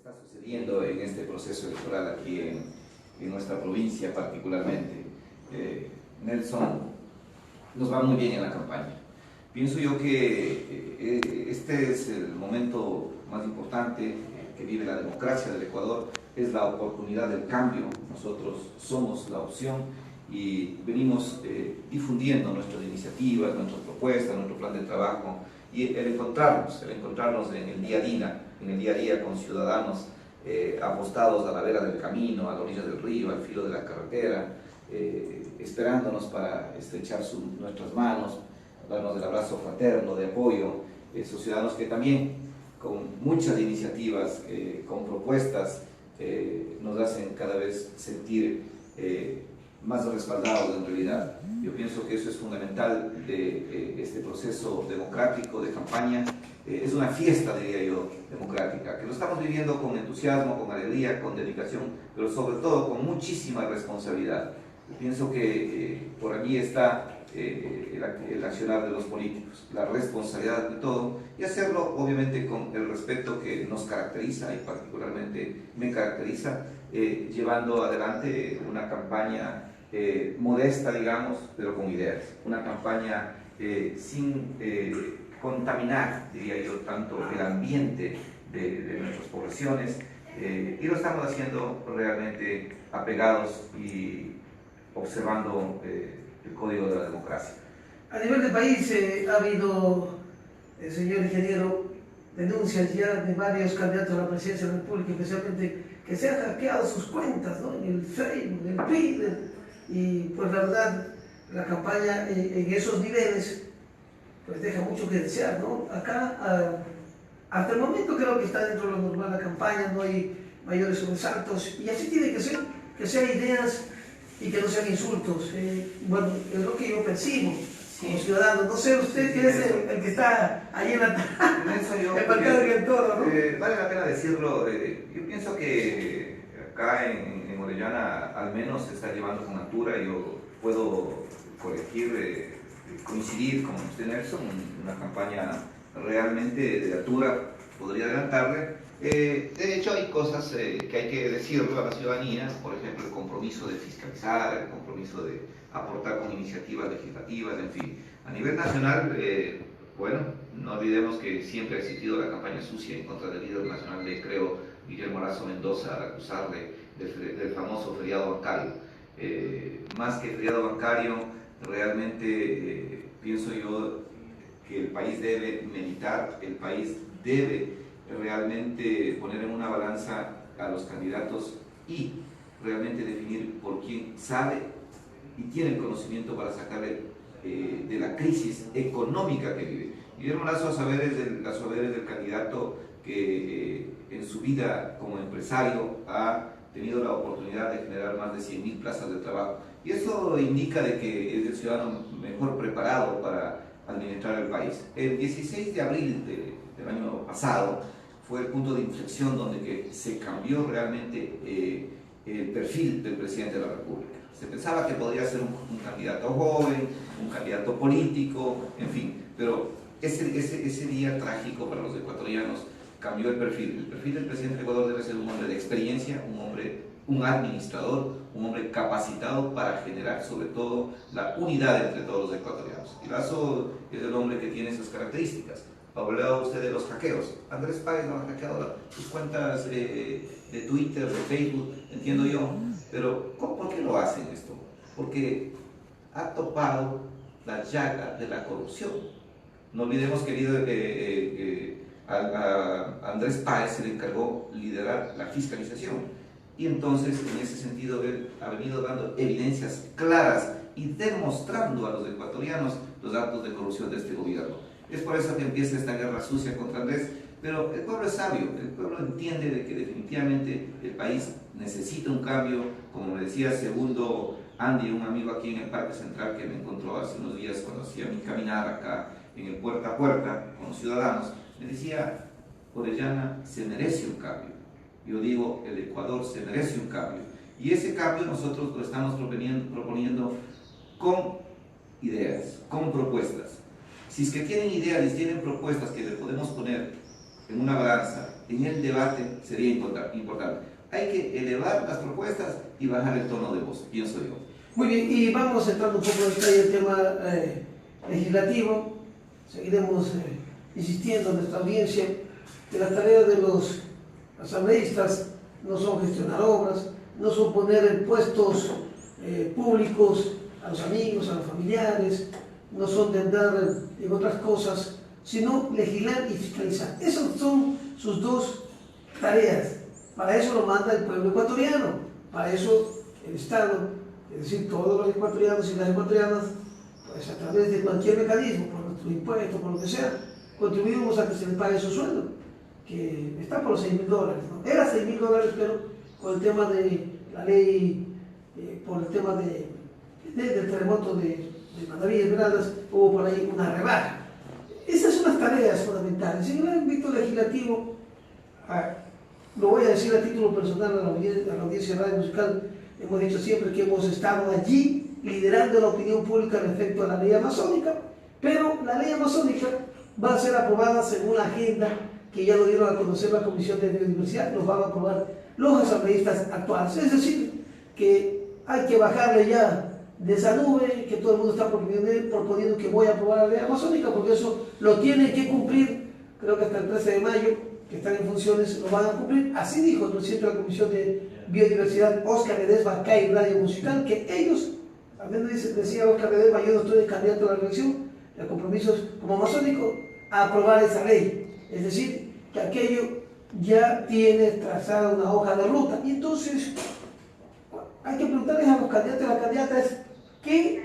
está sucediendo en este proceso electoral aquí en nuestra provincia particularmente. Nelson, nos va muy bien en la campaña. Pienso yo que este es el momento más importante que vive la democracia del Ecuador, es la oportunidad del cambio. Nosotros somos la opción y venimos difundiendo nuestras iniciativas, nuestras propuestas, nuestro plan de trabajo y el encontrarnos en el día a día con ciudadanos apostados a la vera del camino, a la orilla del río, al filo de la carretera, esperándonos para estrechar nuestras manos, darnos el abrazo fraterno de apoyo, esos ciudadanos que también con muchas iniciativas, con propuestas, nos hacen cada vez sentir más respaldados en realidad. Yo pienso que eso es fundamental de este proceso democrático de campaña. Es una fiesta, diría yo, democrática, que lo estamos viviendo con entusiasmo, con alegría, con dedicación, pero sobre todo con muchísima responsabilidad. Yo pienso que por allí está el accionar de los políticos, la responsabilidad de todo, y hacerlo obviamente con el respeto que nos caracteriza y particularmente me caracteriza, llevando adelante una campaña modesta, digamos, pero con ideas, una campaña sin contaminar, diría yo, tanto el ambiente de nuestras poblaciones, y lo estamos haciendo realmente apegados y observando el código de la democracia. A nivel del país ha habido, señor ingeniero, denuncias ya de varios candidatos a la presidencia de la República, especialmente que se han hackeado sus cuentas, ¿no?, en el Facebook, en el Twitter, y pues la verdad, la campaña en esos niveles pues deja mucho que desear, ¿no? Acá, hasta el momento creo que está dentro de lo normal la campaña, no hay mayores sobresaltos, y así tiene que sean ideas y que no sean insultos. Bueno, es lo que yo percibo como ciudadano. No sé usted quién es el que está ahí en la pantalla del todo, ¿no? Vale la pena decirlo. Yo pienso que acá en Orellana al menos se está llevando con altura. Yo puedo corregir, coincidir con usted, Nelson, una campaña realmente de altura, podría adelantarle. De hecho, hay cosas que hay que decirlo a la ciudadanía, por ejemplo, el compromiso de fiscalizar, el compromiso de aportar con iniciativas legislativas, en fin. A nivel nacional, bueno, no olvidemos que siempre ha existido la campaña sucia en contra del líder nacional de Creo, Guillermo Lasso Mendoza, al acusarle del famoso feriado bancario. Más que feriado bancario, realmente pienso yo que el país debe meditar, el país debe realmente poner en una balanza a los candidatos y realmente definir por quién sabe y tiene el conocimiento para sacarle de la crisis económica que vive. Guillermo Lasso, a saberes del candidato que en su vida como empresario ha tenido la oportunidad de generar más de 100.000 plazas de trabajo, y eso indica de que es el ciudadano mejor preparado para administrar el país. El 16 de abril del año pasado fue el punto de inflexión donde que se cambió realmente el perfil del presidente de la República. Se pensaba que podría ser un candidato joven, un candidato político, en fin, pero ese día trágico para los ecuatorianos cambió el perfil. El perfil del presidente del Ecuador debe ser un hombre de experiencia, un administrador, un hombre capacitado para generar sobre todo la unidad entre todos los ecuatorianos. Y Lasso es el hombre que tiene esas características. Hablaba usted de los hackeos. Andrés Páez no ha hackeado sus cuentas de Twitter, de Facebook, entiendo yo. Pero ¿por qué lo hacen esto? Porque ha topado la llaga de la corrupción. No olvidemos que a Andrés Páez se le encargó liderar la fiscalización. Y entonces, en ese sentido, él ha venido dando evidencias claras y demostrando a los ecuatorianos los actos de corrupción de este gobierno. Es por eso que empieza esta guerra sucia contra Andrés, pero el pueblo es sabio, el pueblo entiende de que definitivamente el país necesita un cambio. Como me decía Segundo Andy, un amigo aquí en el Parque Central que me encontró hace unos días cuando hacía mi caminar acá en el puerta a puerta con los ciudadanos, me decía, Orellana se merece un cambio. Yo digo, el Ecuador se merece un cambio, y ese cambio nosotros lo estamos proponiendo con ideas, con propuestas. Si es que tienen ideas y tienen propuestas que le podemos poner en una balanza en el debate sería importante. Hay que elevar las propuestas y bajar el tono de voz, pienso yo. Muy bien, y vamos entrando un poco en el tema legislativo. Seguiremos insistiendo en nuestra audiencia que las tareas de los asambleístas no son gestionar obras, no son poner puestos públicos a los amigos, a los familiares, no son de andar en otras cosas, sino legislar y fiscalizar. Esas son sus dos tareas. Para eso lo manda el pueblo ecuatoriano, para eso el Estado, es decir, todos los ecuatorianos y las ecuatorianas, pues a través de cualquier mecanismo, por nuestro impuesto, por lo que sea, contribuimos a que se les pague su sueldo, que está por los $6.000, ¿no? Era $6.000, pero con el tema de la ley, por el tema del terremoto de Manaví y Esmeraldas, hubo por ahí una rebaja. Esas son las tareas fundamentales. En el ámbito legislativo, lo voy a decir a título personal a la audiencia de Radio Musical, hemos dicho siempre que hemos estado allí liderando la opinión pública respecto a la ley amazónica, pero la ley amazónica va a ser aprobada según la agenda que ya lo dieron a conocer la Comisión de Biodiversidad, nos van a aprobar los asambleístas actuales. Es decir, que hay que bajarle ya de esa nube, que todo el mundo está proponiendo que voy a aprobar la ley amazónica, porque eso lo tiene que cumplir, creo que hasta el 13 de mayo, que están en funciones, lo van a cumplir. Así dijo el presidente de la Comisión de Biodiversidad, Óscar Ledesma, acá en Radio Musical, que ellos, al menos decía Óscar Ledesma, yo no estoy de candidato a la reelección, el compromiso es, como amazónico, a aprobar esa ley. Es decir, que aquello ya tiene trazada una hoja de ruta. Y entonces, hay que preguntarles a los candidatos y las candidatas, ¿qué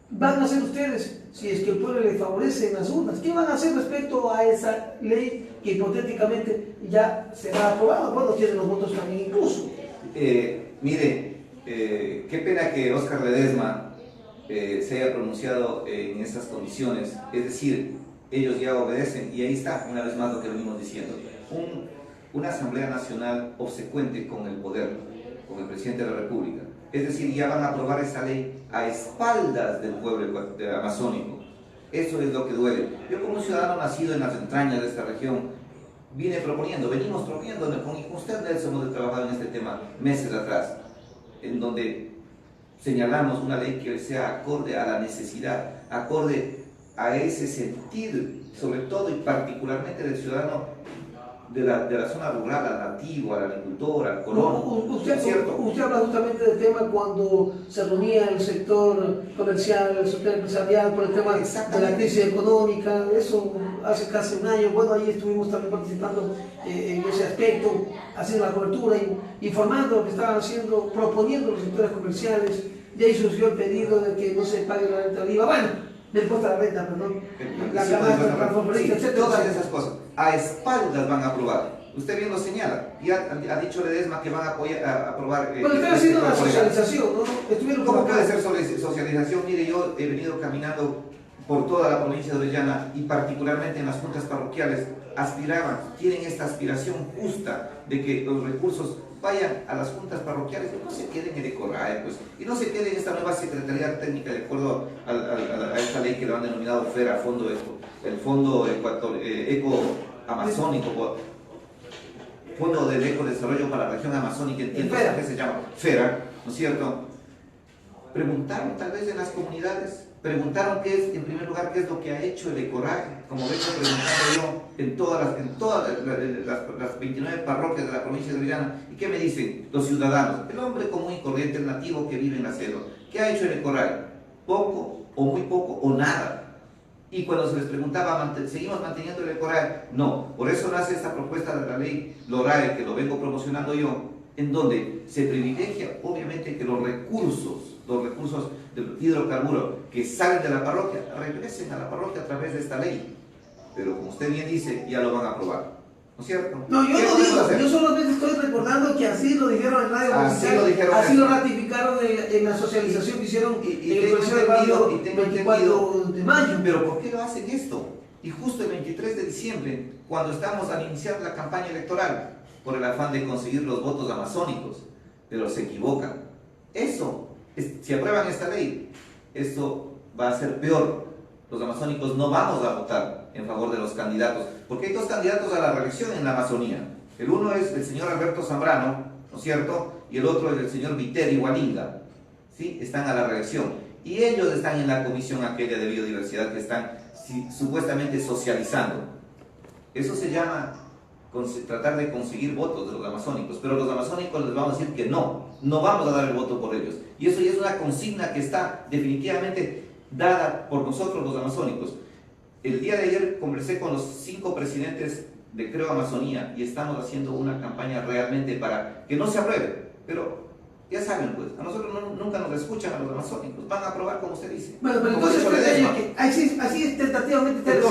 van a hacer ustedes si es que el pueblo les favorece en las urnas? ¿Qué van a hacer respecto a esa ley que hipotéticamente ya será aprobada? Bueno, tienen los votos también incluso. Mire, qué pena que Óscar Ledesma se haya pronunciado en estas condiciones, es decir, ellos ya obedecen, y ahí está una vez más lo que venimos diciendo, una Asamblea Nacional obsecuente con el poder, con el presidente de la República. Es decir, ya van a aprobar esa ley a espaldas del pueblo amazónico. Eso es lo que duele. Yo, como ciudadano nacido en las entrañas de esta región, venimos proponiendo, con usted, Nelson, hemos trabajado en este tema meses atrás, en donde señalamos una ley que sea acorde a la necesidad, acorde a ese sentir, sobre todo y particularmente del ciudadano de la zona rural, al nativo, al agricultor, al colono. Usted habla justamente del tema cuando se reunía el sector comercial, el sector empresarial, por el tema de la crisis económica, eso hace casi un año. Bueno, ahí estuvimos también participando en ese aspecto, haciendo la cobertura, informando lo que estaban haciendo, proponiendo los sectores comerciales. De ahí surgió el pedido de que no se pague la renta viva. Bueno, del impuesto a la renta, perdón, la canasta transformadora, etc. Todas esas cosas, a espaldas van a aprobar. Usted bien lo señala, ya ha dicho Ledesma que van a aprobar... Pero están haciendo una socialización, ¿no? ¿Cómo puede ser socialización? Mire, yo he venido caminando por toda la provincia de Orellana y particularmente en las juntas parroquiales, tienen esta aspiración justa de que los recursos vayan a las juntas parroquiales y no se queden en el ECORAE, pues, y no se queden en esta nueva Secretaría Técnica de acuerdo a esta ley que lo han denominado FERA, el Fondo Eco Amazónico, Fondo del Ecodesarrollo para la Región Amazónica, entiendo que se llama FERA, ¿no es cierto? Preguntaron tal vez en las comunidades, preguntaron en primer lugar qué es lo que ha hecho el ECORAE, como vengo preguntando yo en todas las 29 parroquias de la provincia de Orellana. ¿Y qué me dicen los ciudadanos? El hombre común y corriente, el nativo que vive en la selva. ¿Qué ha hecho el ECORAE? Poco, o muy poco, o nada. Y cuando se les preguntaba, ¿seguimos manteniendo el ECORAE? No. Por eso nace esta propuesta de la ley LORAE, que lo vengo promocionando yo, en donde se privilegia, obviamente, que los recursos del hidrocarburo que salen de la parroquia regresen a la parroquia a través de esta ley. Pero como usted bien dice, ya lo van a aprobar, ¿no es cierto? No, yo no digo, yo solamente estoy recordando que así lo dijeron en Radio Musical, así lo ratificaron en la socialización que hicieron en el Consejo de Barrio el 24 de mayo. Pero ¿por qué lo hacen esto? Y justo el 23 de diciembre, cuando estamos al iniciar la campaña electoral, por el afán de conseguir los votos amazónicos, pero se equivocan. Si aprueban esta ley, esto va a ser peor, los amazónicos no vamos a votar en favor de los candidatos, porque hay dos candidatos a la reelección en la Amazonía. El uno es el señor Alberto Zambrano, ¿no es cierto? Y el otro es el señor Viteri Hualinga, ¿sí? Están a la reelección. Y ellos están en la comisión aquella de biodiversidad que están supuestamente socializando. Eso se llama tratar de conseguir votos de los amazónicos, pero los amazónicos les vamos a decir que no vamos a dar el voto por ellos. Y eso ya es una consigna que está definitivamente dada por nosotros los amazónicos. El día de ayer conversé con los 5 presidentes de Creo Amazonía y estamos haciendo una campaña realmente para que no se apruebe, pero ya saben, pues, a nosotros nunca nos escuchan a los amazónicos, van a aprobar como usted dice. Bueno, pero entonces así es tentativamente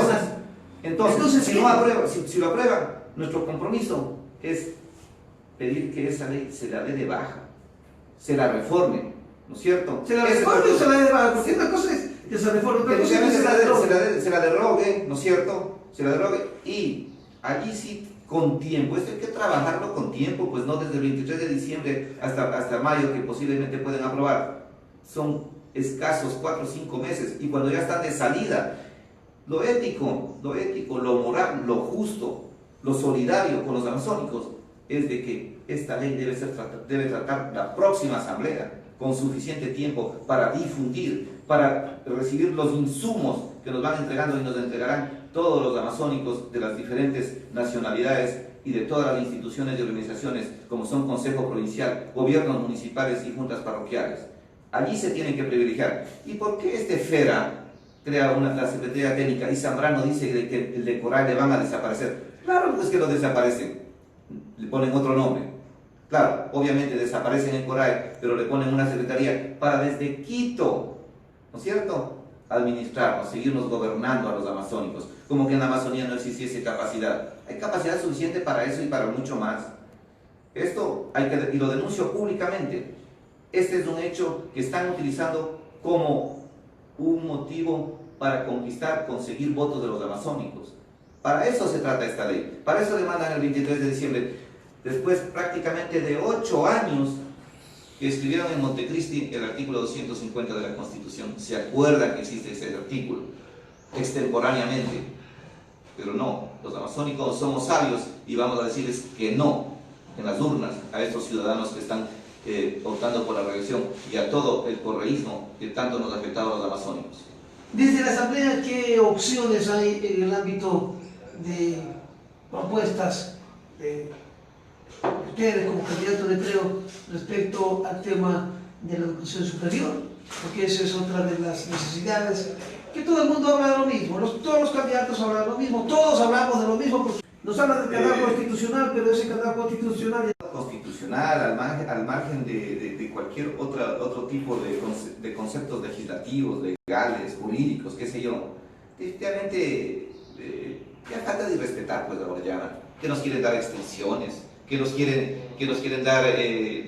entonces si no aprueba, si lo aprueban, nuestro compromiso es pedir que esa ley se la dé de baja, se la reforme, ¿no es cierto? Se la reforme o se la dé de baja, porque una cosa es que se reforme, pero se la derogue, ¿no es cierto? Se la derogue y allí sí con tiempo, esto hay que trabajarlo con tiempo, pues no desde el 23 de diciembre hasta mayo que posiblemente pueden aprobar, son escasos 4 o 5 meses y cuando ya están de salida, lo ético, lo moral, lo justo, lo solidario con los amazónicos es de que esta ley debe tratar la próxima asamblea con suficiente tiempo para difundir, para recibir los insumos que nos van entregando y nos entregarán todos los amazónicos de las diferentes nacionalidades y de todas las instituciones y organizaciones como son Consejo Provincial, gobiernos municipales y juntas parroquiales. Allí se tienen que privilegiar. ¿Y por qué este FERA crea la Secretaría Técnica y Zambrano dice que el de Coray le van a desaparecer? Claro, pues que lo desaparecen, le ponen otro nombre. Claro, obviamente desaparecen en Coray, pero le ponen una secretaría para desde Quito, ¿no es cierto?, administrarnos, seguirnos gobernando a los amazónicos, como que en la Amazonía no existiese capacidad. Hay capacidad suficiente para eso y para mucho más. Esto y lo denuncio públicamente. Este es un hecho que están utilizando como un motivo para conseguir votos de los amazónicos. Para eso se trata esta ley. Para eso demandan el 23 de diciembre. Después prácticamente de 8 años que escribieron en Montecristi el artículo 250 de la Constitución. ¿Se acuerdan que existe ese artículo? Extemporáneamente. Pero no, los amazónicos somos sabios y vamos a decirles que no en las urnas a estos ciudadanos que están optando por la reelección y a todo el correísmo que tanto nos ha afectado a los amazónicos. Desde la Asamblea, ¿qué opciones hay en el ámbito de propuestas de ustedes como candidato de Creo respecto al tema de la educación superior? Porque esa es otra de las necesidades, que todo el mundo habla de lo mismo, todos los candidatos hablan de lo mismo, todos hablamos de lo mismo, porque nos hablan del canal constitucional, pero ese canal constitucional al margen de cualquier otro tipo de conceptos legislativos, legales, jurídicos, qué sé yo, definitivamente ya falta de respetar pues la Orellana, que nos quieren dar extensiones, que nos quieren dar,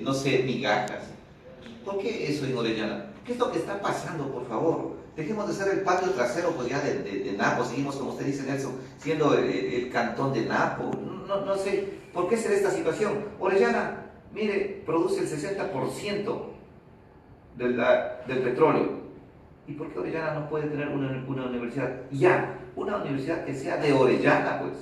no sé, migajas. ¿Por qué eso en Orellana? ¿Qué es lo que está pasando, por favor? Dejemos de ser el patio trasero pues ya de Napo, seguimos, como usted dice, Nelson, siendo el cantón de Napo. No sé, ¿por qué se da esta situación? Orellana, mire, produce el 60% del petróleo. ¿Y por qué Orellana no puede tener una universidad? Ya, una universidad que sea de Orellana, pues,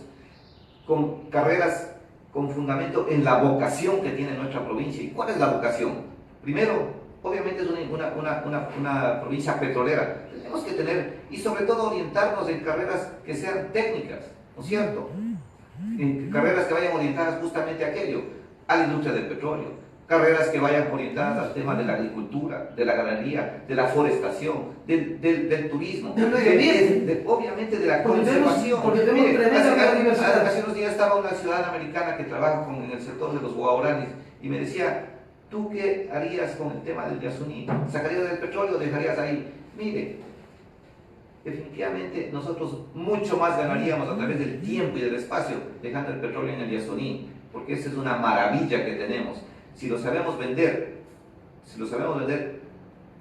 con carreras con fundamento en la vocación que tiene nuestra provincia. ¿Y cuál es la vocación? Primero, obviamente es una provincia petrolera. Tenemos que tener, y sobre todo orientarnos en carreras que sean técnicas, ¿no es cierto? En carreras que vayan orientadas justamente a aquello, a la industria del petróleo, carreras que vayan orientadas al tema de la agricultura, de la ganadería, de la forestación, del turismo, obviamente de la conservación. Hace unos días estaba una ciudadana americana que trabaja en el sector de los guaraníes y me decía, ¿tú qué harías con el tema del Yasuní? ¿Sacarías del petróleo o dejarías ahí? Mire, definitivamente nosotros mucho más ganaríamos a través del tiempo y del espacio dejando el petróleo en el Yasuní, porque esa es una maravilla que tenemos. Si lo sabemos vender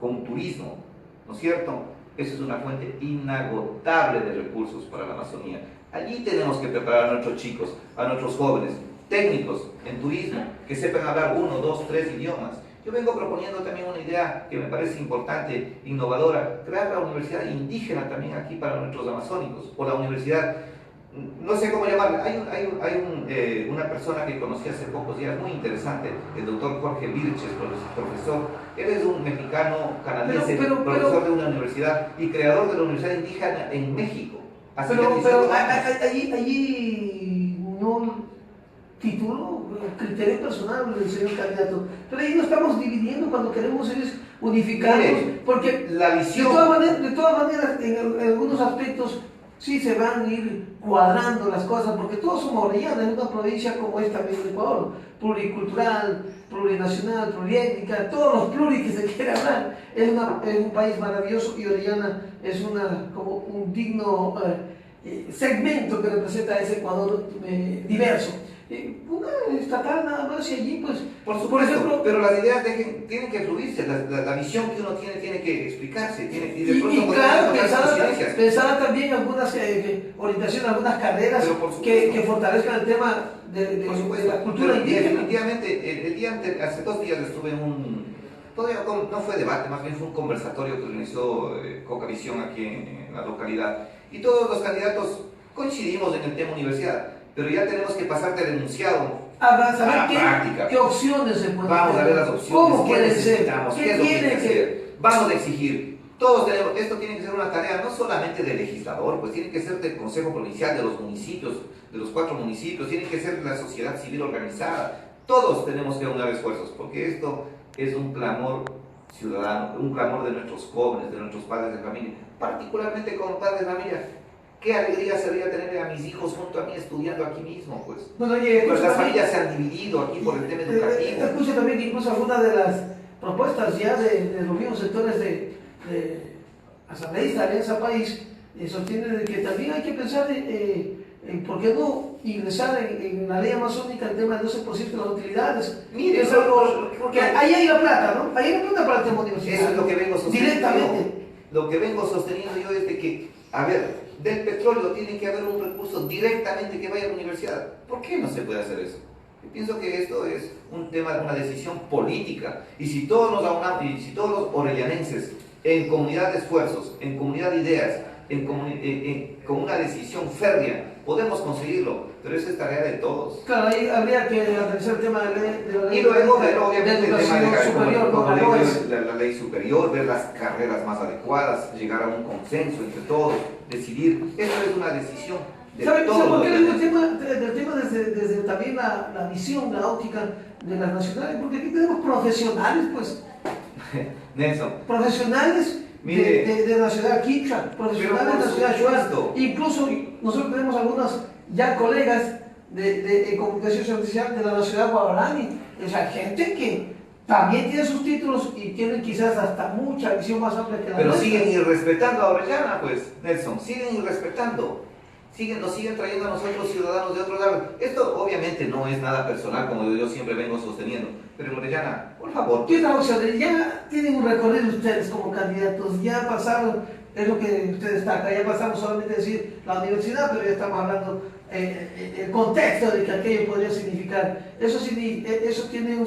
con turismo, ¿no es cierto? Eso es una fuente inagotable de recursos para la Amazonía. Allí tenemos que preparar a nuestros chicos, a nuestros jóvenes, técnicos en turismo, que sepan hablar 1, 2, 3 idiomas Yo vengo proponiendo también una idea que me parece importante, innovadora, crear la universidad indígena también aquí para nuestros amazónicos, o la universidad, no sé cómo llamarla. Una persona que conocí hace pocos días, muy interesante, el doctor Jorge Vilches, profesor. Él es un mexicano canadiense, profesor de una universidad y creador de la Universidad Indígena en México. Pero allí no título, criterio personal del señor candidato. Pero ahí no estamos dividiendo cuando queremos unificarnos, porque la visión... de todas maneras, en algunos aspectos sí se van a ir cuadrando las cosas, porque todos somos Orellana, en una provincia como esta también de Ecuador, pluricultural, plurinacional, pluriétnica, todos los pluris que se quiere hablar. Es un país maravilloso y Orellana es como un digno segmento que representa ese Ecuador diverso. Una estatal nada más y allí pues por supuesto, pero las ideas tienen que fluirse, la visión que uno tiene que explicarse, y claro, pensar también algunas orientaciones, algunas carreras que fortalezcan el tema de la cultura indígena. Definitivamente, hace 2 días estuve en todavía no fue debate, más bien fue un conversatorio que organizó Cocavisión aquí en la localidad, y todos los candidatos coincidimos en el tema universidad. Pero ya tenemos que pasar del enunciado a la práctica. ¿Qué opciones se pueden Vamos a ver las opciones. ¿Cómo quieren ser? ¿Qué es lo que tiene que hacer? Vamos a exigir. Todos tenemos, esto tiene que ser una tarea no solamente del legislador, pues tiene que ser del Consejo Provincial, de los municipios, de los 4 municipios, tiene que ser de la sociedad civil organizada. Todos tenemos que unir esfuerzos, porque esto es un clamor ciudadano, un clamor de nuestros jóvenes, de nuestros padres de familia, particularmente como padres de familia. Qué alegría sería tener a mis hijos junto a mí estudiando aquí mismo, pues. Bueno, pues las familias se han dividido aquí por el tema educativo. Escucho también que incluso algunas de las propuestas ya de los mismos sectores de asambleístas de Alianza País sostienen que también hay que pensar en por qué no ingresar en la ley amazónica el tema del 12% de las utilidades. Mire, es algo, porque ahí hay la plata, ¿no? Ahí hay la plata para el tema universitario. Eso es lo que vengo sosteniendo. Directamente. Lo que vengo sosteniendo yo es de que, a ver, del petróleo tiene que haber un recurso directamente que vaya a la universidad. ¿Por qué no se puede hacer eso? Yo pienso que esto es un tema de una decisión política. Y si todos nos aunamos, y si todos los orellanenses, en comunidad de esfuerzos, en comunidad de ideas, con una decisión férrea, podemos conseguirlo, pero eso es tarea de todos. Claro, ahí habría que analizar el tema de la ley. Y luego ver, obviamente, el tema de superior, la ley superior, ver las carreras más adecuadas, llegar a un consenso entre todos, decidir. Eso es una decisión de todos. ¿Sabe por qué digo el tema desde también la visión, la óptica de las nacionales? Porque aquí tenemos profesionales, pues. Nelson. Profesionales de la ciudad Quichua, profesionales de la ciudad Shuar. Incluso nosotros tenemos algunos ya colegas de comunicación social de la ciudad Guabarani. O sea, gente que también tiene sus títulos y tienen quizás hasta mucha visión más amplia que la pero nuestra. Siguen irrespetando a Orellana, pues, Nelson, siguen irrespetando. Nos siguen trayendo a nosotros ciudadanos de otros lados. Esto obviamente no es nada personal, como yo siempre vengo sosteniendo. Pero Orellana, por favor. ¿Qué otra opción? Ya tienen un recorrido ustedes como candidatos, ya pasaron, es lo que usted destaca, ya pasamos solamente a decir la universidad, pero ya estamos hablando el contexto de que aquello podría significar. Eso tiene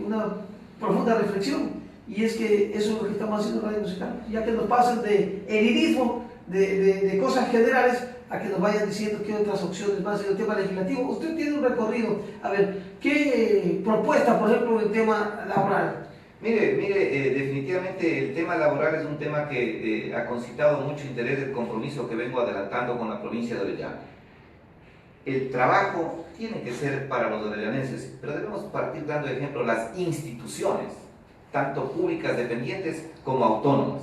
una profunda reflexión, y es que eso es lo que estamos haciendo en Radio Musical, ya que nos pasan de heridismo, de cosas generales, a que nos vayan diciendo qué otras opciones más en el tema legislativo. Usted tiene un recorrido, a ver, ¿qué propuesta, por ejemplo, en el tema laboral? Mire, definitivamente el tema laboral es un tema que ha concitado mucho interés, el compromiso que vengo adelantando con la provincia de Orellana. El trabajo tiene que ser para los orellanenses, pero debemos partir dando ejemplo las instituciones, tanto públicas dependientes como autónomas.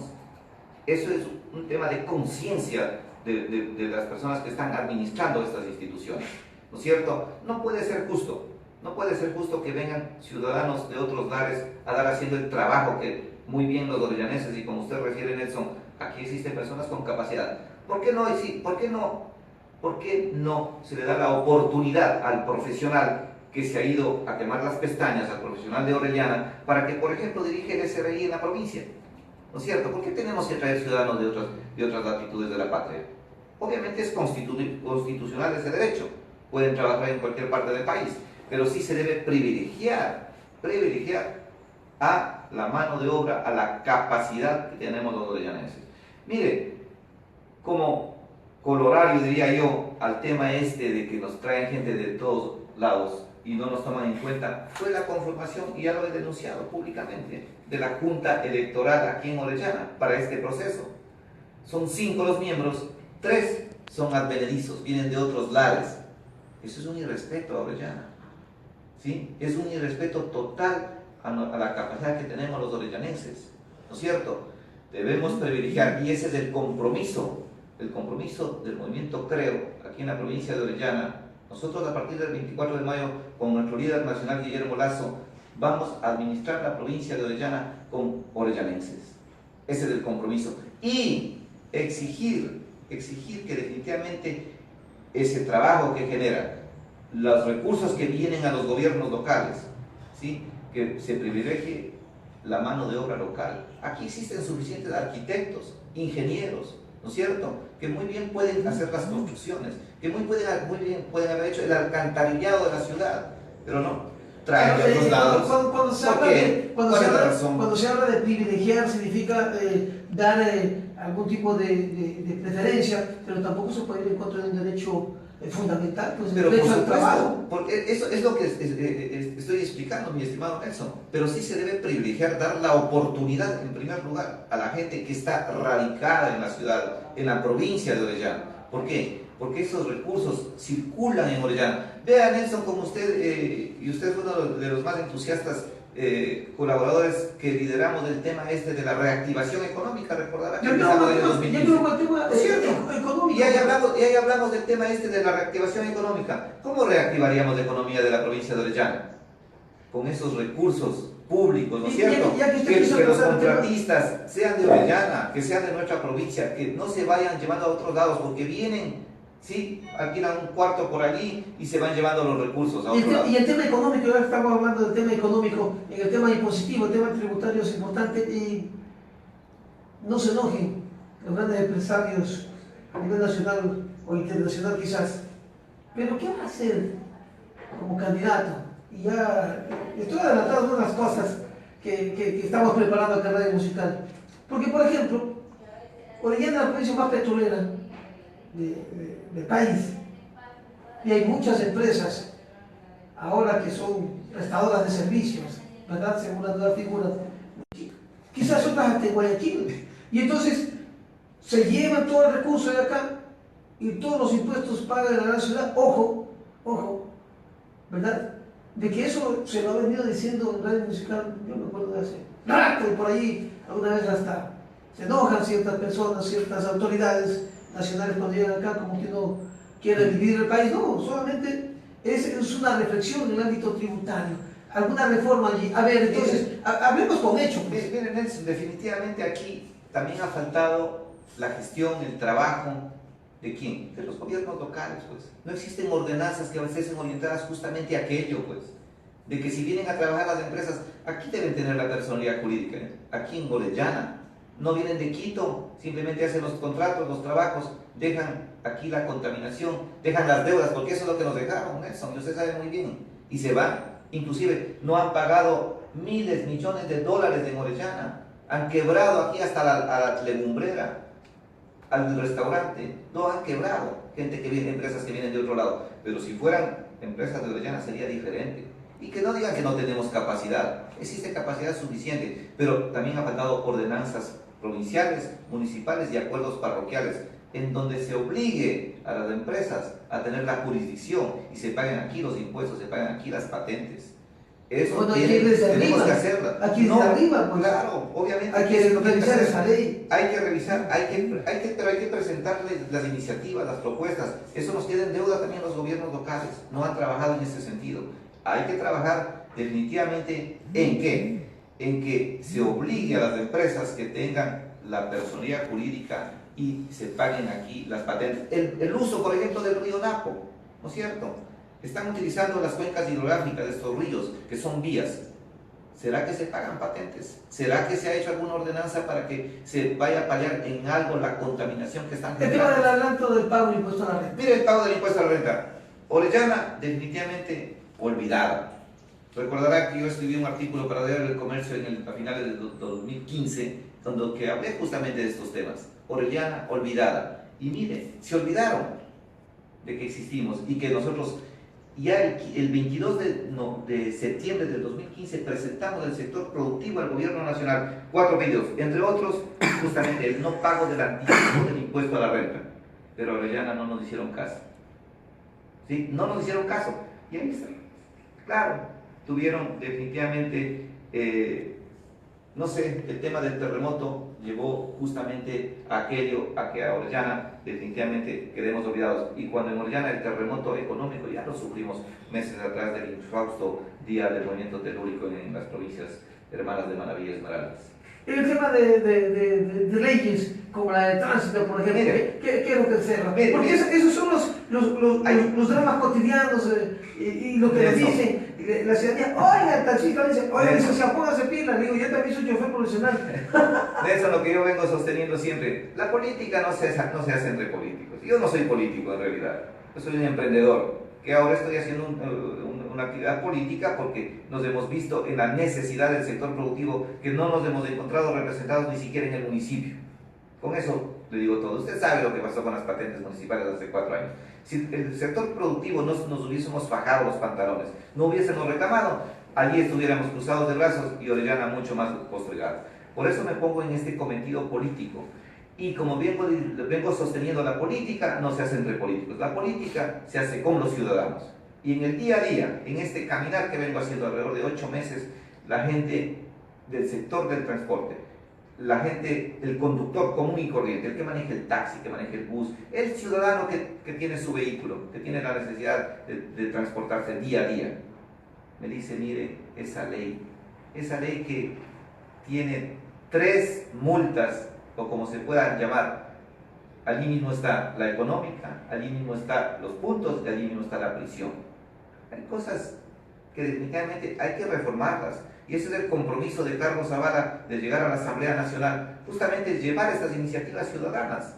Eso es un tema de conciencia de las personas que están administrando estas instituciones, ¿no es cierto? No puede ser justo que vengan ciudadanos de otros lares a dar haciendo el trabajo que muy bien los orellanenses, y como usted refiere, Nelson, aquí existen personas con capacidad. ¿Por qué no se le da la oportunidad al profesional que se ha ido a quemar las pestañas, al profesional de Orellana, para que, por ejemplo, dirija el SRI en la provincia? ¿No es cierto? ¿Por qué tenemos que traer ciudadanos de otras latitudes de la patria? Obviamente es constitucional ese derecho, pueden trabajar en cualquier parte del país, pero sí se debe privilegiar a la mano de obra, a la capacidad que tenemos los orellanenses. Mire, como colorario, diría yo, al tema este de que nos traen gente de todos lados y no nos toman en cuenta, fue la conformación, y ya lo he denunciado públicamente, de la Junta Electoral aquí en Orellana para este proceso. Son 5 los miembros, 3 son advenedizos, vienen de otros lares. Eso es un irrespeto a Orellana, ¿sí? Es un irrespeto total a la capacidad que tenemos los orellanenses, ¿no es cierto? Debemos privilegiar, y ese es el compromiso del movimiento Creo, aquí en la provincia de Orellana. Nosotros a partir del 24 de mayo, con nuestro líder nacional Guillermo Lazo, vamos a administrar la provincia de Orellana con orellanenses. Ese es el compromiso. Y exigir que definitivamente ese trabajo que genera, los recursos que vienen a los gobiernos locales, ¿sí?, que se privilegie la mano de obra local. Aquí existen suficientes arquitectos, ingenieros, ¿no es cierto?, que muy bien pueden hacer las construcciones, que muy bien pueden haber hecho el alcantarillado de la ciudad, pero no, traen de otros lados. Cuando se habla de privilegiar, significa dar algún tipo de preferencia, pero tampoco se puede ir en contra de un derecho fundamental, pues el derecho al trabajo. Porque eso es lo que estoy explicando, mi estimado Nelson, pero sí se debe privilegiar, dar la oportunidad en primer lugar a la gente que está radicada en la ciudad, en la provincia de Orellana. ¿Por qué? Porque esos recursos circulan en Orellana. Vea, Nelson, como usted, y usted fue uno de los más entusiastas colaboradores que lideramos el tema este de la reactivación económica, recordará que empezamos en el 2015. Económico. Y ahí hablamos del tema este de la reactivación económica. ¿Cómo reactivaríamos la economía de la provincia de Orellana? Con esos recursos públicos, ¿no es cierto? Que los contratistas sean de Orellana, que sean de nuestra provincia, que no se vayan llevando a otros lados, porque vienen, sí, alquilan un cuarto por allí y se van llevando los recursos a otro lado. Y el tema económico, ya estamos hablando del tema económico, en el tema impositivo, el tema tributario es importante, y no se enojen los grandes empresarios a nivel nacional o internacional quizás, pero ¿qué va a hacer como candidato? Y ya estoy adelantando unas cosas que estamos preparando acá en Radio Musical, porque por ejemplo, Orellana es la provincia más petrolera del país, y hay muchas empresas ahora que son prestadoras de servicios, ¿verdad?, según la nueva figura, quizás otras hasta en Guayaquil, y entonces se llevan todo el recurso de acá y todos los impuestos pagan en la ciudad. Ojo, ¿verdad?, de que eso se lo ha venido diciendo en Radio Musical, yo me acuerdo de hace rato, y por ahí alguna vez hasta se enojan ciertas personas, ciertas autoridades nacionales cuando llegan acá, como que no quiere dividir el país. No, solamente es una reflexión en el ámbito tributario, alguna reforma allí. A ver, entonces, hablemos con hechos. Miren, Nelson, definitivamente aquí también ha faltado la gestión, el trabajo, ¿de quién? De los gobiernos locales, pues. No existen ordenanzas que estén orientadas justamente a aquello, pues. De que si vienen a trabajar las empresas, aquí deben tener la personalidad jurídica, ¿eh? Aquí en Orellana. No vienen de Quito, simplemente hacen los contratos, los trabajos, dejan aquí la contaminación, dejan las deudas, porque eso es lo que nos dejaron, Nelson, y usted sabe muy bien, y se van. Inclusive no han pagado miles, millones de dólares en Orellana, han quebrado aquí hasta a la legumbrera, al restaurante, no han quebrado, gente que viene, empresas que vienen de otro lado, pero si fueran empresas de Orellana sería diferente. Y que no digan que no tenemos capacidad, existe capacidad suficiente, pero también ha faltado ordenanzas provinciales, municipales y acuerdos parroquiales, en donde se obligue a las empresas a tener la jurisdicción y se paguen aquí los impuestos, se paguen aquí las patentes. Eso bueno, tenemos que hacerlo. Aquí desde arriba, pues, claro, obviamente. hay que revisar esa ley. Hay que revisar, pero hay que presentarles las iniciativas, las propuestas. Eso nos queda en deuda también los gobiernos locales. No han trabajado en ese sentido. Hay que trabajar definitivamente ¿en qué? En que se obligue a las empresas que tengan la personalidad jurídica y se paguen aquí las patentes. El uso, por ejemplo, del río Napo, ¿no es cierto? Están utilizando las cuencas hidrográficas de estos ríos, que son vías. ¿Será que se pagan patentes? ¿Será que se ha hecho alguna ordenanza para que se vaya a paliar en algo la contaminación que están generando? El tema del adelanto del pago del impuesto a la renta. Mire el pago del impuesto a la renta. Orellana, definitivamente olvidada. Recordará que yo escribí un artículo para Diario del Comercio a finales del 2015, donde que hablé justamente de estos temas. Orellana olvidada. Y mire, se olvidaron de que existimos y que nosotros ya el 22 de septiembre del 2015 presentamos el sector productivo al gobierno nacional 4 pedidos, entre otros justamente el no pago del anticipo del impuesto a la renta. Pero Orellana no nos hicieron caso. ¿Sí? No nos hicieron caso. Y ahí está. Claro, tuvieron definitivamente, no sé, el tema del terremoto llevó justamente a aquello, a que a Orellana definitivamente quedemos olvidados. Y cuando en Orellana el terremoto económico ya lo sufrimos meses atrás del infausto día del movimiento telúrico en las provincias hermanas de Manabí y Esmeraldas. El tema de leyes, como la de tránsito, por ejemplo, ¿qué es lo que se cerra? Porque esos son los dramas cotidianos y lo que nos dicen la ciudadanía. Oiga, el taxista dice, oiga, licenciado, póngase pila. Le digo, yo también soy chofer profesional. De eso es lo que yo vengo sosteniendo siempre. La política no se hace entre políticos. Yo no soy político en realidad. Yo soy un emprendedor que ahora estoy haciendo una actividad política porque nos hemos visto en la necesidad del sector productivo que no nos hemos encontrado representados ni siquiera en el municipio. Con eso le digo todo. Usted sabe lo que pasó con las patentes municipales hace 4 años. Si el sector productivo no nos hubiésemos bajado los pantalones, no hubiésemos reclamado, allí estuviéramos cruzados de brazos y Orellana mucho más postergada. Por eso me pongo en este cometido político. Y como vengo sosteniendo, la política no se hace entre políticos, la política se hace con los ciudadanos. Y en el día a día, en este caminar que vengo haciendo alrededor de 8 meses, la gente del sector del transporte, la gente, el conductor común y corriente, el que maneja el taxi, que maneja el bus, el ciudadano que tiene su vehículo, que tiene la necesidad de transportarse día a día, me dice, mire, esa ley que tiene 3 multas, o como se puedan llamar, allí mismo está la económica, allí mismo están los puntos y allí mismo está la prisión. Hay cosas que definitivamente hay que reformarlas, y ese es el compromiso de Carlos Zavala de llegar a la Asamblea Nacional, justamente llevar estas iniciativas ciudadanas.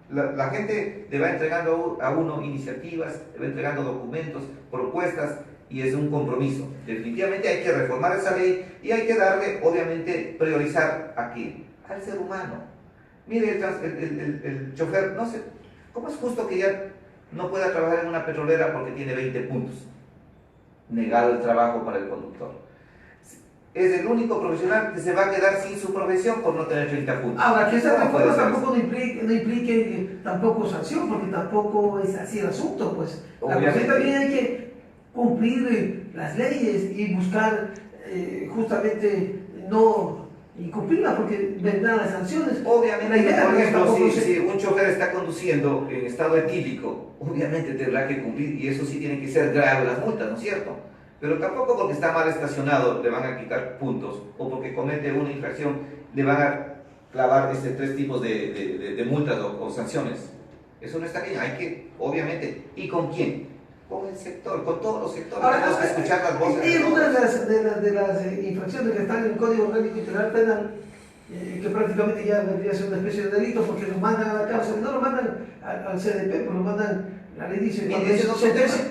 La gente le va entregando a uno iniciativas, le va entregando documentos, propuestas, y es un compromiso. Definitivamente hay que reformar esa ley y hay que darle, obviamente, priorizar ¿a quién? Al ser humano. Mire, el chofer, no sé, ¿cómo es justo que ya no pueda trabajar en una petrolera porque tiene 20 puntos? Negado el trabajo para el conductor. Es el único profesional que se va a quedar sin su profesión por no tener 30 puntos. Ahora, que esa reforma tampoco no implique tampoco sanción, porque tampoco es así el asunto, pues. La cosa también hay que cumplir las leyes y buscar justamente no incumplirlas, porque vendrán las sanciones. Obviamente, la idea por ejemplo, si un chofer está conduciendo en estado etílico, obviamente tendrá que cumplir, y eso sí tiene que ser grave las multas, ¿no es cierto? Pero tampoco porque está mal estacionado le van a quitar puntos, o porque comete una infracción le van a clavar 3 tipos de multas o sanciones. Eso no está bien, hay que, obviamente, ¿y con quién? Con el sector, con todos los sectores. Ahora, tenemos que escuchar las voces. Y una de las infracciones que están en el Código Orgánico Integral Penal, que prácticamente ya vendría a ser una especie de delito, porque lo mandan a la cárcel, no lo mandan al CDP, pues lo mandan. La ley dice que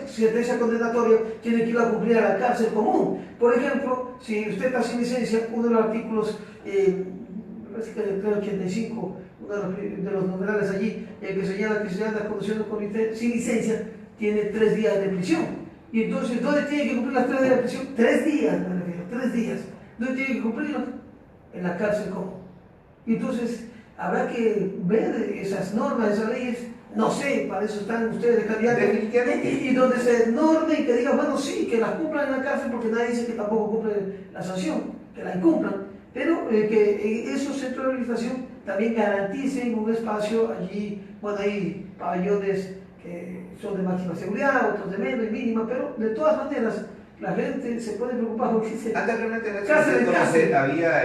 sentencia condenatoria tiene que ir a cumplir a la cárcel común. Por ejemplo, si usted está sin licencia, uno de los artículos, me parece que el 85, uno de los numerales allí, que señala que se anda conduciendo sin licencia, tiene 3 días de prisión. Y entonces, ¿dónde tiene que cumplir las 3 días de prisión? 3 días, me refiero, 3 días. ¿Dónde tiene que cumplirlo? En la cárcel común. Y entonces, habrá que ver esas normas, esas leyes. No sé, para eso están ustedes de candidatos. Y donde se norme y que digan, bueno, sí, que las cumplan en la cárcel, porque nadie dice que tampoco cumple la sanción, que la incumplan, pero que esos centros de rehabilitación también garanticen un espacio allí. Bueno, hay pabellones que son de máxima seguridad, otros de menos y mínima, pero de todas maneras la gente se puede preocupar porque se... Anteriormente en el había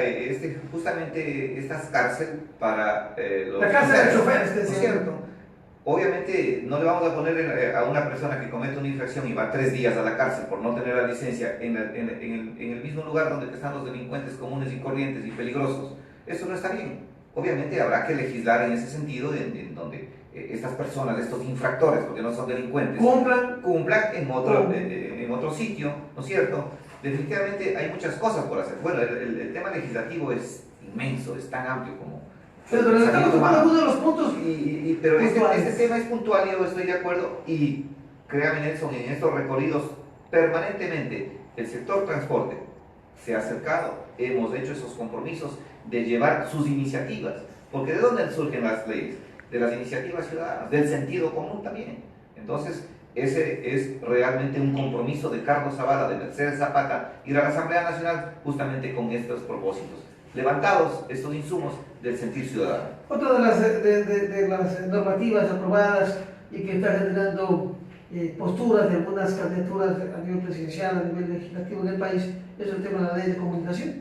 justamente estas cárceles para los... La cárcel de choferes, ¿no es cierto? Obviamente no le vamos a poner a una persona que comete una infracción y va 3 días a la cárcel por no tener la licencia en el mismo lugar donde están los delincuentes comunes y corrientes y peligrosos. Eso no está bien. Obviamente habrá que legislar en ese sentido, en donde estas personas, estos infractores, porque no son delincuentes, cumplan en otro sitio, ¿no es cierto? definitivamente hay muchas cosas por hacer. Bueno, el tema legislativo es inmenso, es tan amplio como... Pero estamos tomando algunos de los puntos. Pero este tema es puntual, yo estoy de acuerdo, y créame, Nelson, en estos recorridos permanentemente el sector transporte se ha acercado, hemos hecho esos compromisos de llevar sus iniciativas, porque ¿de dónde surgen las leyes? De las iniciativas ciudadanas, del sentido común también. Entonces, ese es realmente un compromiso de Carlos Zavala, de Mercedes Zapata, ir a la Asamblea Nacional justamente con estos propósitos, levantados estos insumos del sentir ciudadano. Otra de las normativas aprobadas y que está generando posturas de algunas candidaturas a nivel presidencial, a nivel legislativo del país, es el tema de la ley de comunicación.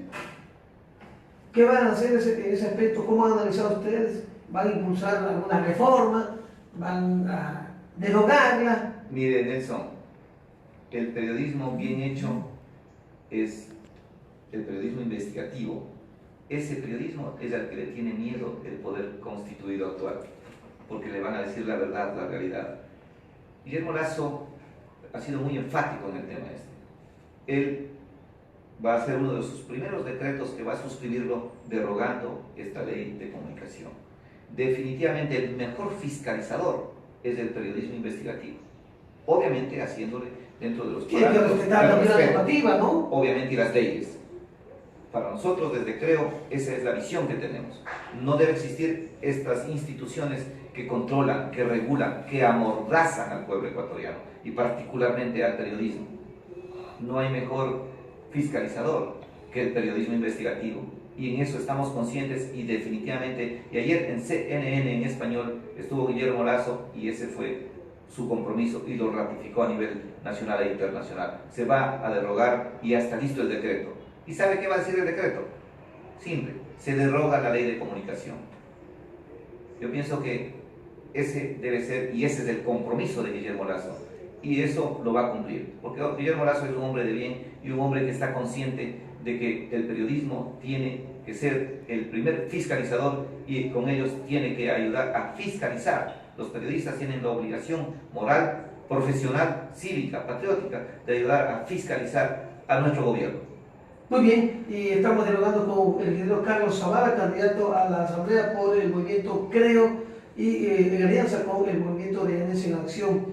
¿Qué van a hacer en ese aspecto? ¿Cómo han analizado ustedes? ¿Van a impulsar alguna reforma? ¿Van a derogarla? Mire, Nelson, el periodismo bien hecho es el periodismo investigativo. Ese periodismo es al que le tiene miedo el poder constituido actual, porque le van a decir la verdad, la realidad. Guillermo Lasso ha sido muy enfático en el tema este. Él va a ser uno de sus primeros decretos que va a suscribirlo derogando esta ley de comunicación. Definitivamente el mejor fiscalizador es el periodismo investigativo. Obviamente haciéndole dentro de los parámetros. Tiene que respetar también la normativa, ¿no? Obviamente, y las leyes. Para nosotros, desde Creo, esa es la visión que tenemos. No debe existir estas instituciones que controlan, que regulan, que amordazan al pueblo ecuatoriano y particularmente al periodismo. No hay mejor fiscalizador que el periodismo investigativo, y en eso estamos conscientes y definitivamente, y ayer en CNN en español estuvo Guillermo Lasso y ese fue su compromiso y lo ratificó a nivel nacional e internacional. Se va a derogar y ya está listo el decreto. ¿Y sabe qué va a decir el decreto? Simple, se deroga la ley de comunicación. Yo pienso que ese debe ser, y ese es el compromiso de Guillermo Lasso, y eso lo va a cumplir, porque Guillermo Lasso es un hombre de bien y un hombre que está consciente de que el periodismo tiene que ser el primer fiscalizador y con ellos tiene que ayudar a fiscalizar. Los periodistas tienen la obligación moral, profesional, cívica, patriótica de ayudar a fiscalizar a nuestro gobierno. Muy bien, y estamos dialogando con el ingeniero Carlos Zavala, candidato a la Asamblea por el movimiento Creo y en alianza con el movimiento de ENES en Acción.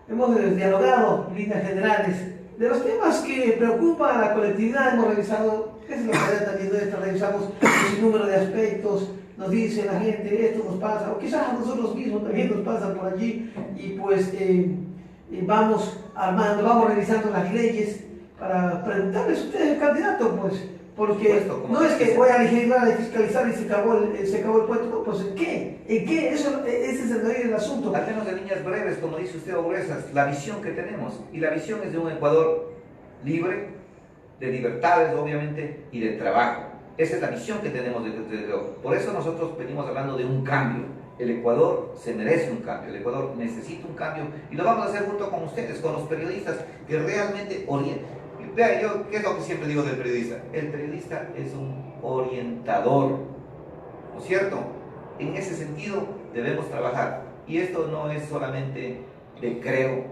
Hemos dialogado en líneas generales de los temas que preocupan a la colectividad. Hemos revisado, es lo que también revisamos un número de aspectos. Nos dice la gente, esto nos pasa, o quizás a nosotros mismos también nos pasa por allí, y pues vamos armando, vamos revisando las leyes para preguntarles a ustedes el candidato, pues, porque no es que voy a legislar, a fiscalizar y se acabó el cuento, no, pues ¿en qué? Ese es el medio del asunto. Al menos de líneas breves, como dice usted, o gruesas, la visión que tenemos, y la visión es de un Ecuador libre, de libertades obviamente, y de trabajo. Esa es la visión que tenemos de Creo. Por eso nosotros venimos hablando de un cambio. El Ecuador se merece un cambio, el Ecuador necesita un cambio, y lo vamos a hacer junto con ustedes, con los periodistas que realmente orientan. Vea, yo, ¿qué es lo que siempre digo del periodista? El periodista es un orientador, ¿no es cierto? En ese sentido debemos trabajar, y esto no es solamente de Creo,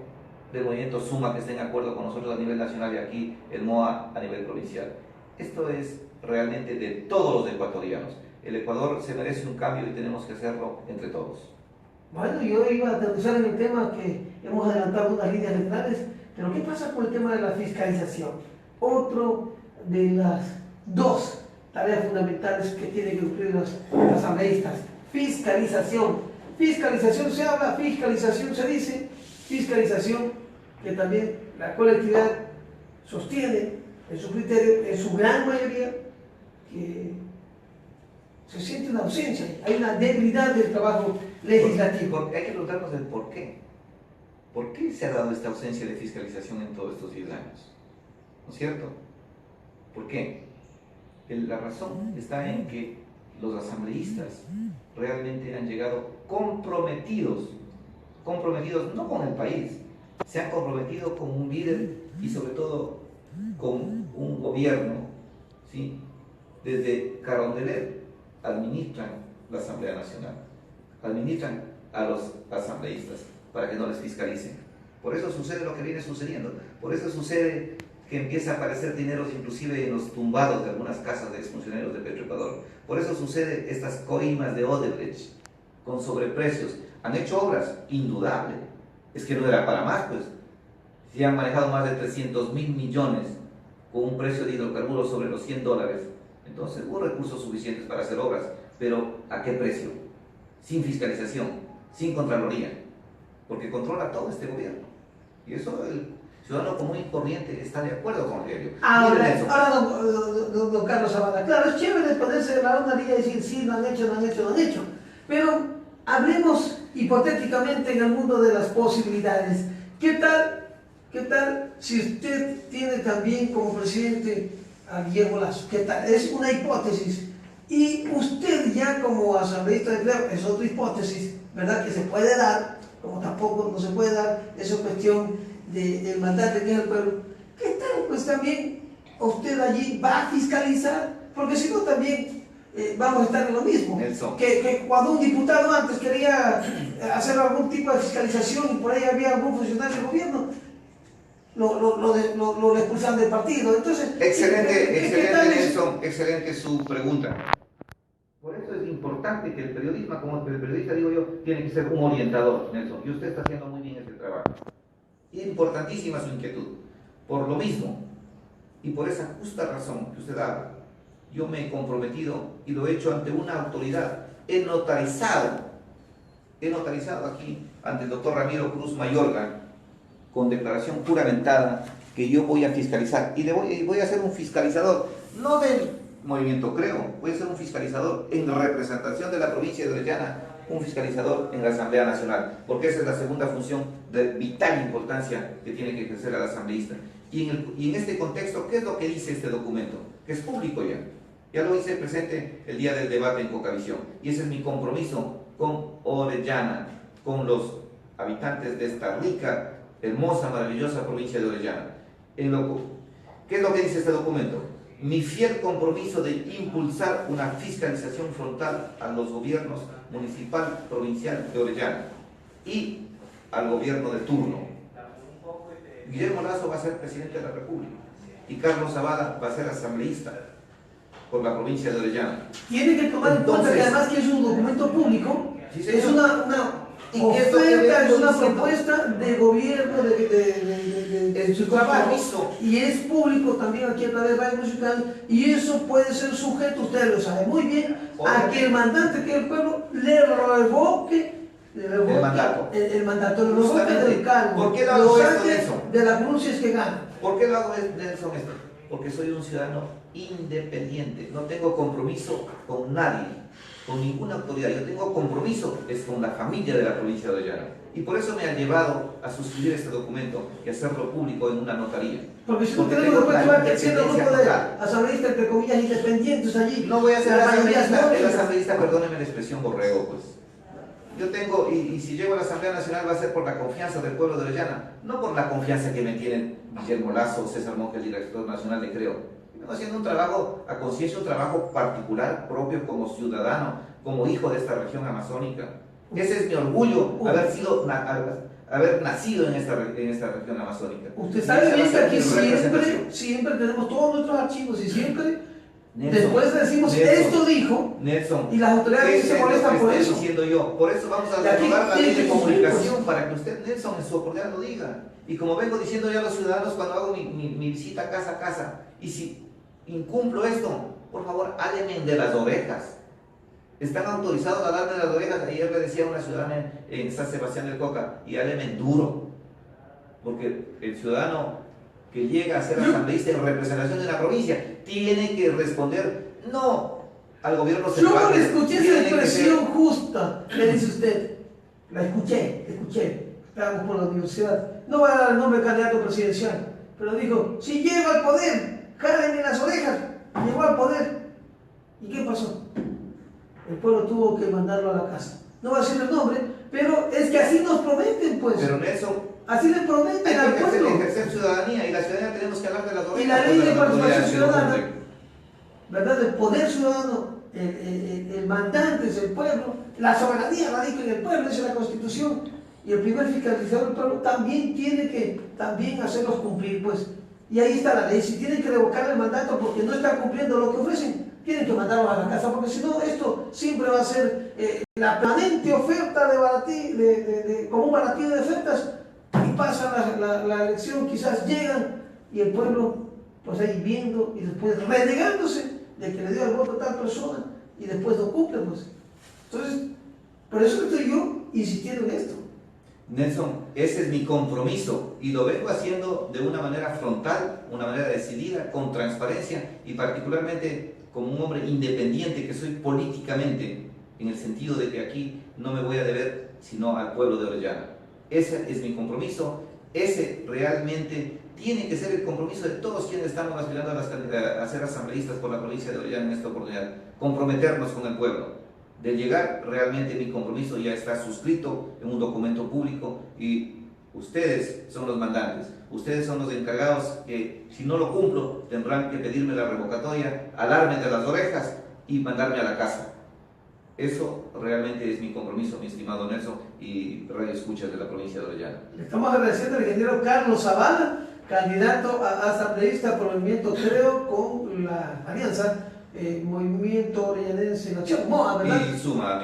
del movimiento Suma, que esté en acuerdo con nosotros a nivel nacional y aquí el MOA a nivel provincial. Esto es realmente de todos los ecuatorianos. El Ecuador se merece un cambio y tenemos que hacerlo entre todos. Bueno, yo iba a aterrizar en el tema que hemos adelantado unas líneas generales, pero ¿qué pasa con el tema de la fiscalización? Otro de las dos tareas fundamentales que tienen que cumplir los asambleístas. Fiscalización. Fiscalización se habla, fiscalización se dice, fiscalización que también la colectividad sostiene en su criterio, en su gran mayoría, que se siente una ausencia, hay una debilidad del trabajo legislativo. Porque hay que preguntarnos el por qué. ¿Por qué se ha dado esta ausencia de fiscalización en todos estos 10 años? ¿No es cierto? ¿Por qué? La razón está en que los asambleístas realmente han llegado comprometidos no con el país, se han comprometido con un líder y sobre todo con un gobierno, ¿sí? Desde Carondelet administran la Asamblea Nacional, administran a los asambleístas para que no les fiscalicen. Por eso sucede lo que viene sucediendo, por eso sucede que empieza a aparecer dineros inclusive en los tumbados de algunas casas de exfuncionarios de Petroecuador. Por eso sucede estas coimas de Odebrecht, con sobreprecios. Han hecho obras, indudable. Es que no era para más, pues. Si han manejado más de 300.000 millones con un precio de hidrocarburos sobre los $100, entonces hubo recursos suficientes para hacer obras. Pero ¿a qué precio? Sin fiscalización, sin contraloría, porque controla todo este gobierno. Y eso el ciudadano común y corriente está de acuerdo con ello. Ahora don Carlos Zavala, claro, es chévere ponerse la nariz y decir sí, lo han hecho, lo han hecho, lo han hecho. Pero hablemos hipotéticamente en el mundo de las posibilidades. ¿Qué tal si usted tiene también como presidente a Guillermo Lasso? ¿Qué tal? Es una hipótesis. Y usted ya como asambleísta de empleo, es otra hipótesis, ¿verdad? Que se puede dar, como tampoco no se puede dar, esa cuestión del mandante que es el pueblo. ¿Qué tal? Pues también usted allí va a fiscalizar, porque si no también vamos a estar en lo mismo. Que cuando un diputado antes quería hacer algún tipo de fiscalización y por ahí había algún funcionario del gobierno, lo expulsan del partido. Entonces, excelente Nelson, excelente su pregunta. Por eso es importante que el periodismo, como el periodista digo yo, tiene que ser un orientador, Nelson, y usted está haciendo muy bien este trabajo. Importantísima su inquietud. Por lo mismo, y por esa justa razón que usted habla, yo me he comprometido y lo he hecho ante una autoridad. He notarizado aquí ante el doctor Ramiro Cruz Mayorga, con declaración juramentada, que yo voy a fiscalizar. Y voy a ser un fiscalizador, no del movimiento Creo, voy a ser un fiscalizador en representación de la provincia de Orellana, un fiscalizador en la Asamblea Nacional, porque esa es la segunda función de vital importancia que tiene que ejercer el asambleísta. Y en este contexto, ¿qué es lo que dice este documento? Que es público ya. Ya lo hice presente el día del debate en Cocavisión. Y ese es mi compromiso con Orellana, con los habitantes de esta rica, hermosa, maravillosa provincia de Orellana. ¿Qué es lo que dice este documento? Mi fiel compromiso de impulsar una fiscalización frontal a los gobiernos municipal, provincial de Orellana y al gobierno de turno. Guillermo Lasso va a ser presidente de la República y Carlos Zavala va a ser asambleísta por la provincia de Orellana. Tiene que tomar en cuenta que además que es un documento público, sí, es una oferta, es una propuesta de gobierno de su trabajo, y es público también aquí a través de Radio Musical, y eso puede ser sujeto, usted lo sabe muy bien, a que el mandante, que el pueblo le revoque el mandato, le revoque del cargo. ¿Por qué lo hago esto, Nelson? De las pronuncias que gana. ¿Por qué lo hago, Nelson, esto? Porque soy un ciudadano independiente, no tengo compromiso con nadie, con ninguna autoridad. Yo tengo compromiso es con la familia de la provincia de Orellana, y por eso me ha llevado a suscribir este documento y hacerlo público en una notaría. Porque si no tenemos después que va creciendo un grupo de asambleístas, entre comillas, independientes allí. No voy a ser el asambleísta, perdóneme la expresión borrego, pues. Yo tengo, y si llego a la Asamblea Nacional va a ser por la confianza del pueblo de Orellana, no por la confianza que me tienen Guillermo Lasso o César Monge, el director nacional de Creo. Estamos haciendo un trabajo a conciencia, un trabajo particular, propio como ciudadano, como hijo de esta región amazónica. Ese es mi orgullo, haber nacido en esta región amazónica. Usted sabe bien que aquí siempre tenemos todos nuestros archivos y siempre después decimos esto dijo Nelson, y las autoridades se molestan por eso. Diciendo yo, por eso vamos a derogar la ley de comunicación para que usted, Nelson, en su oportunidad lo diga. Y como vengo diciendo yo a los ciudadanos cuando hago mi visita casa a casa, y si incumplo esto, por favor, hálenme de las orejas. Están autorizados a darme las orejas. Ayer le decía a una ciudadana en San Sebastián del Coca, y hálenme duro, porque el ciudadano que llega a ser asambleísta en representación de una provincia tiene que responder no al gobierno central. Yo le escuché esa expresión justa que dice usted. La escuché. Estábamos por la universidad. No va a dar el nombre de candidato presidencial, pero dijo: si llego al poder, jálenme las orejas. Llegó al poder. ¿Y qué pasó? El pueblo tuvo que mandarlo a la casa. No va a decir el nombre, pero es que así nos prometen, pues. Pero Nelson, así le prometen al pueblo. Hay que ejercer ciudadanía, y la ciudadanía tenemos que hablar de las orejas. Y la ley de participación ciudadana, ¿verdad? El poder ciudadano, el mandante es el pueblo, la soberanía radica en el pueblo, esa es la Constitución, y el primer fiscalizador del pueblo también tiene que hacerlos cumplir, pues. Y ahí está la ley. Si tienen que revocar el mandato porque no están cumpliendo lo que ofrecen, tienen que mandarlos a la casa, porque si no, esto siempre va a ser la permanente oferta como un baratillo de ofertas, y pasa la elección, quizás llegan y el pueblo, pues ahí viendo y después renegándose de que le dio el voto a tal persona y después no cumple, pues. Entonces, por eso estoy yo insistiendo en esto. Nelson, ese es mi compromiso y lo vengo haciendo de una manera frontal, una manera decidida, con transparencia y particularmente como un hombre independiente que soy políticamente, en el sentido de que aquí no me voy a deber sino al pueblo de Orellana. Ese es mi compromiso, ese realmente tiene que ser el compromiso de todos quienes estamos aspirando a ser asambleístas por la provincia de Orellana en esta oportunidad, comprometernos con el pueblo. De llegar, realmente mi compromiso ya está suscrito en un documento público y ustedes son los mandantes, ustedes son los encargados que si no lo cumplo tendrán que pedirme la revocatoria, alarme de las orejas y mandarme a la casa. Eso realmente es mi compromiso, mi estimado Nelson y Radio Escuchas de la provincia de Orellana. Le estamos agradeciendo al ingeniero Carlos Zavala, candidato a asambleísta por el movimiento Creo con la alianza Movimiento Orellanense en Acción, MOA, ¿verdad?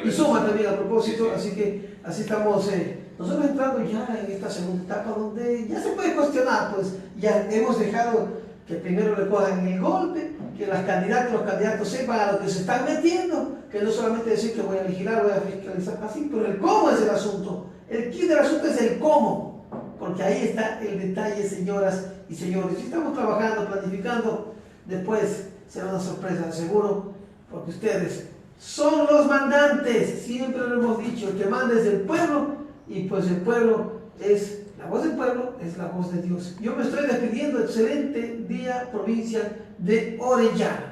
Y Suma también a propósito, sí, sí. Así que así estamos nosotros entrando ya en esta segunda etapa donde ya se puede cuestionar, pues ya hemos dejado que primero le cojan el golpe, que los candidatos sepan a lo que se están metiendo, que no solamente decir que voy a vigilar, voy a fiscalizar, así, pero el cómo es el asunto. El kit del asunto es el cómo, porque ahí está el detalle, señoras y señores. Si estamos trabajando, planificando, después será una sorpresa, seguro, porque ustedes son los mandantes, siempre lo hemos dicho, el que manda es el pueblo, y pues el pueblo es, la voz del pueblo es la voz de Dios. Yo me estoy despidiendo, excelente día, provincia de Orellana.